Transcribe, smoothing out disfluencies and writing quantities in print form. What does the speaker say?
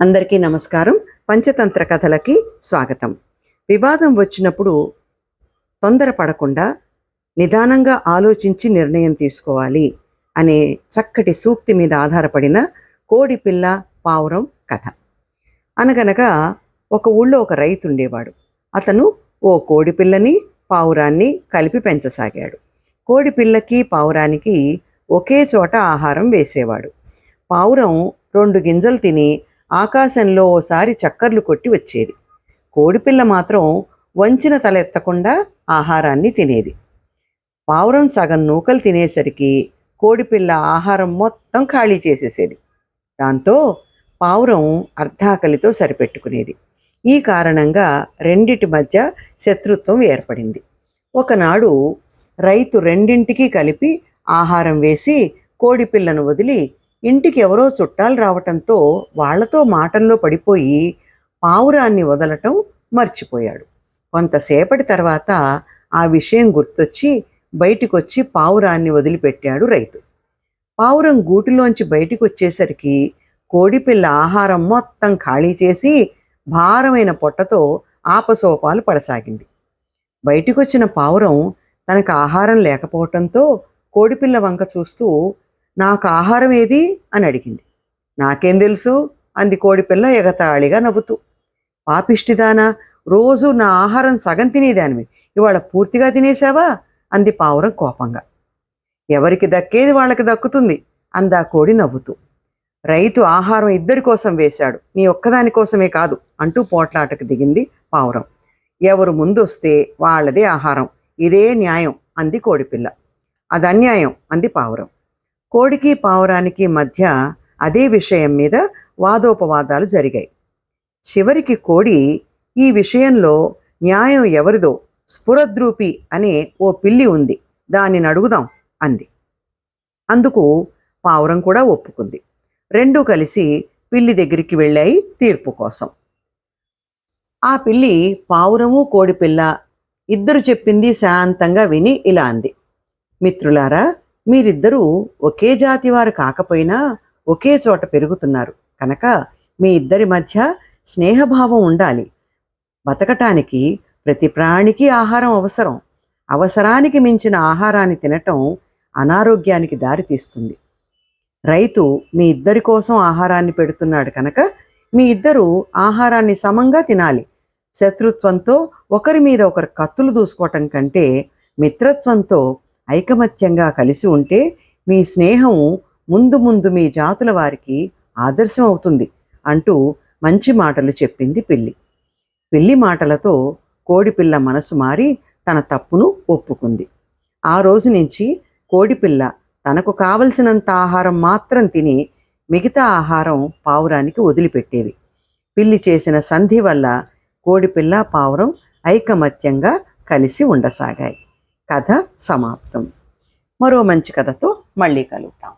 అందరికీ నమస్కారం. పంచతంత్ర కథలకి స్వాగతం. వివాదం వచ్చినప్పుడు తొందరపడకుండా నిదానంగా ఆలోచించి నిర్ణయం తీసుకోవాలి అనే చక్కటి సూక్తి మీద ఆధారపడిన కోడిపిల్ల పావురం కథ. అనగనగా ఒక ఊళ్ళో ఒక రైతు ఉండేవాడు. అతను ఓ కోడిపిల్లని పావురాన్ని కలిపి పెంచసాగాడు. కోడిపిల్లకి పావురానికి ఒకే చోట ఆహారం వేసేవాడు. పావురం 2 గింజలు తిని ఆకాశంలో ఓసారి చక్కర్లు కొట్టి వచ్చేది. కోడిపిల్ల మాత్రం వంచిన తల ఎత్తకుండా ఆహారాన్ని తినేది. పావురం సగం నూకలు తినేసరికి కోడిపిల్ల ఆహారం మొత్తం ఖాళీ చేసేసేది. దాంతో పావురం అర్ధాకలితో సరిపెట్టుకునేది. ఈ కారణంగా రెండిటి మధ్య శత్రుత్వం ఏర్పడింది. ఒకనాడు రైతు రెండింటికి కలిపి ఆహారం వేసి కోడిపిల్లను వదిలి ఇంటికి ఎవరో చుట్టాలు రావటంతో వాళ్లతో మాటల్లో పడిపోయి పావురాన్ని వదలటం మర్చిపోయాడు. కొంతసేపటి తర్వాత ఆ విషయం గుర్తొచ్చి బయటికొచ్చి పావురాన్ని వదిలిపెట్టాడు రైతు. పావురం గూటిలోంచి బయటికి వచ్చేసరికి కోడిపిల్ల ఆహారం మొత్తం ఖాళీ చేసి భారమైన పొట్టతో ఆపసోపాలు పడసాగింది. బయటికొచ్చిన పావురం తనకు ఆహారం లేకపోవటంతో కోడిపిల్ల వంక చూస్తూ, నాకు ఆహారం ఏది అని అడిగింది. నాకేం తెలుసు అంది కోడిపిల్ల ఎగతాళిగా నవ్వుతూ. పాపిష్టిదానా, రోజు నా ఆహారం సగం తినేదానివి, ఇవాళ పూర్తిగా తినేశావా అంది పావురం కోపంగా. ఎవరికి దక్కేది వాళ్ళకి దక్కుతుంది అందా కోడి నవ్వుతూ. రైతు ఆహారం ఇద్దరి కోసం వేశాడు, నీ ఒక్కదాని కోసమే కాదు అంటూ పోట్లాటకు దిగింది పావురం. ఎవరు ముందొస్తే వాళ్ళదే ఆహారం, ఇదే న్యాయం అంది కోడిపిల్ల. అది అన్యాయం అంది పావురం. కోడికి పావురానికి మధ్య అదే విషయం మీద వాదోపవాదాలు జరిగాయి. చివరికి కోడి, ఈ విషయంలో న్యాయం ఎవరిదో స్ఫురద్రూపి అనే ఓ పిల్లి ఉంది, దానిని అడుగుదాం అంది. అందుకు పావురం కూడా ఒప్పుకుంది. రెండూ కలిసి పిల్లి దగ్గరికి వెళ్ళాయి తీర్పు కోసం. ఆ పిల్లి పావురము కోడిపిల్ల ఇద్దరు చెప్పింది శాంతంగా విని ఇలా అంది. మిత్రులారా, మీరిద్దరూ ఒకే జాతి వారు కాకపోయినా ఒకే చోట పెరుగుతున్నారు కనుక మీ ఇద్దరి మధ్య స్నేహభావం ఉండాలి. బతకటానికి ప్రతి ప్రాణికి ఆహారం అవసరం. అవసరానికి మించిన ఆహారాన్ని తినటం అనారోగ్యానికి దారితీస్తుంది. రైతు మీ ఇద్దరి కోసం ఆహారాన్ని పెడుతున్నాడు కనుక మీ ఇద్దరూ ఆహారాన్ని సమంగా తినాలి. శత్రుత్వంతో ఒకరి మీద ఒకరు కత్తులు దూసుకోవటం కంటే మిత్రత్వంతో ఐకమత్యంగా కలిసి ఉంటే మీ స్నేహం ముందు ముందు మీ జాతుల వారికి ఆదర్శం అవుతుంది అంటూ మంచి మాటలు చెప్పింది పిల్లి. పిల్లి మాటలతో కోడిపిల్ల మనసు మారి తన తప్పును ఒప్పుకుంది. ఆ రోజు నుంచి కోడిపిల్ల తనకు కావలసినంత ఆహారం మాత్రం తిని మిగతా ఆహారం పావురానికి వదిలిపెట్టేది. పిల్లి చేసిన సంధి వల్ల కోడిపిల్ల పావురం ఐకమత్యంగా కలిసి ఉండసాగాయి. కథ సమాప్తం. మరో మంచి కథతో మళ్ళీ కలుద్దాం.